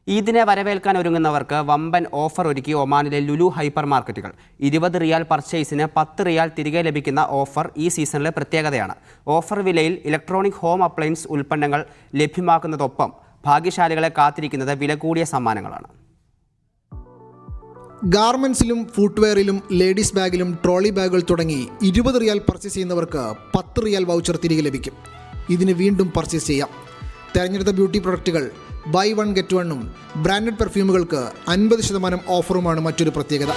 ഈദിനെ വരവേൽക്കാൻ ഒരുങ്ങുന്നവർക്ക് വമ്പൻ ഓഫർ ഒരുക്കി ഒമാനിലെ ലുലു ഹൈപ്പർ മാർക്കറ്റുകൾ. 20 റിയാൽ പർച്ചേസിന് 10 റിയാൽ തിരികെ ലഭിക്കുന്ന ഓഫർ ഈ സീസണിലെ പ്രത്യേകതയാണ്. ഓഫർ വിലയിൽ ഇലക്ട്രോണിക് ഹോം അപ്ലയൻസ് ഉൽപ്പന്നങ്ങൾ ലഭ്യമാക്കുന്നതൊപ്പം ഭാഗ്യശാലികളെ കാത്തിരിക്കുന്നത് വില കൂടിയ സമ്മാനങ്ങളാണ്. ഗാർമെന്റ്സിലും ഫുട്വെയറിലും ലേഡീസ് ബാഗിലും ട്രോളി ബാഗുകൾ തുടങ്ങി 20 റിയാൽ പർച്ചേസ് ചെയ്യുന്നവർക്ക് 10 റിയാൽ വൗച്ചർ തിരികെ ലഭിക്കും. ഇതിന് വീണ്ടും പർച്ചേസ് ചെയ്യാം. തിരഞ്ഞെടുത്ത ബ്യൂട്ടി പ്രൊഡക്റ്റുകൾ ബൈ വൺ ഗെറ്റ് വണ്ണും ബ്രാൻഡഡ് പെർഫ്യൂമുകൾക്ക് 50% ഓഫറുമാണ് മറ്റൊരു പ്രത്യേകത.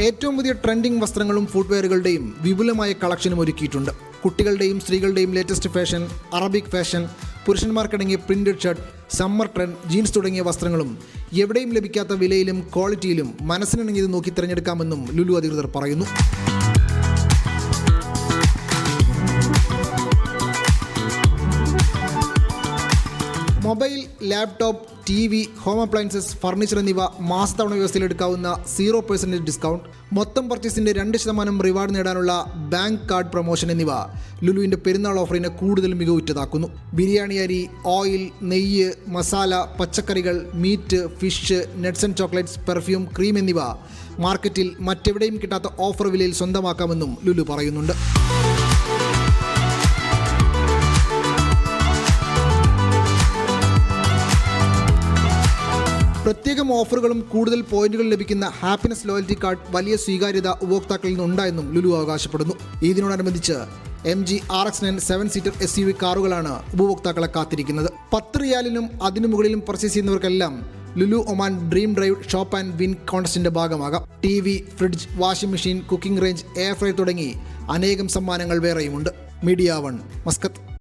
ഏറ്റവും പുതിയ ട്രെൻഡിംഗ് വസ്ത്രങ്ങളും ഫുട്വെയറുകളുടെയും വിപുലമായ കളക്ഷനും ഒരുക്കിയിട്ടുണ്ട്. കുട്ടികളുടെയും സ്ത്രീകളുടെയും ലേറ്റസ്റ്റ് ഫാഷൻ, അറബിക് ഫാഷൻ, പുരുഷന്മാർക്കടങ്ങിയ printed shirt, summer trend, jeans തുടങ്ങിയ വസ്ത്രങ്ങളും എവിടെയും ലഭിക്കാത്ത വിലയിലും ക്വാളിറ്റിയിലും മനസ്സിനിണങ്ങിയത് നോക്കി തിരഞ്ഞെടുക്കാമെന്നും ലുലു അധികൃതർ പറയുന്നു. Mobile, laptop, TV, home appliances, furniture എന്നിവ മാസത്തവണ വ്യവസ്ഥയിൽ എടുക്കാവുന്ന 0% ഡിസ്കൗണ്ട്, മൊത്തം പർച്ചേസിൻ്റെ 2% റിവാർഡ് നേടാനുള്ള ബാങ്ക് കാർഡ് പ്രൊമോഷൻ എന്നിവ ലുലുവിൻ്റെ പെരുന്നാൾ ഓഫറിനെ കൂടുതൽ മികവുറ്റതാക്കുന്നു. ബിരിയാണി അരി, ഓയിൽ, നെയ്യ്, മസാല, പച്ചക്കറികൾ, meat, fish, nuts and chocolates, perfume, cream എന്നിവ മാർക്കറ്റിൽ മറ്റെവിടെയും കിട്ടാത്ത ഓഫർ വിലയിൽ സ്വന്തമാക്കാമെന്നും ലുലു പറയുന്നുണ്ട്. പ്രത്യേകം ഓഫറുകളും കൂടുതൽ പോയിന്റുകൾ ലഭിക്കുന്ന ഹാപ്പിനെസ് ലോയൽറ്റി കാർഡ് വലിയ സ്വീകാര്യത ഉപഭോക്താക്കളിൽ നിന്നുണ്ടായെന്നും ലുലു അവകാശപ്പെടുന്നു. ഇതിനോടനുബന്ധിച്ച് MG RX9 7-സീറ്റർ SUV കാറുകളാണ് ഉപഭോക്താക്കളെ കാത്തിരിക്കുന്നത്. 10 റിയാലിനും അതിനു മുകളിലും പർച്ചേസ് ചെയ്യുന്നവർക്കെല്ലാം Lulu Oman dream drive shop and win കോൺടെസ്റ്റിന്റെ ഭാഗമാകാം. TV, fridge, washing machine, cooking range, air fry തുടങ്ങി അനേകം സമ്മാനങ്ങൾ വേറെയുമുണ്ട്. Media 1, Muscat.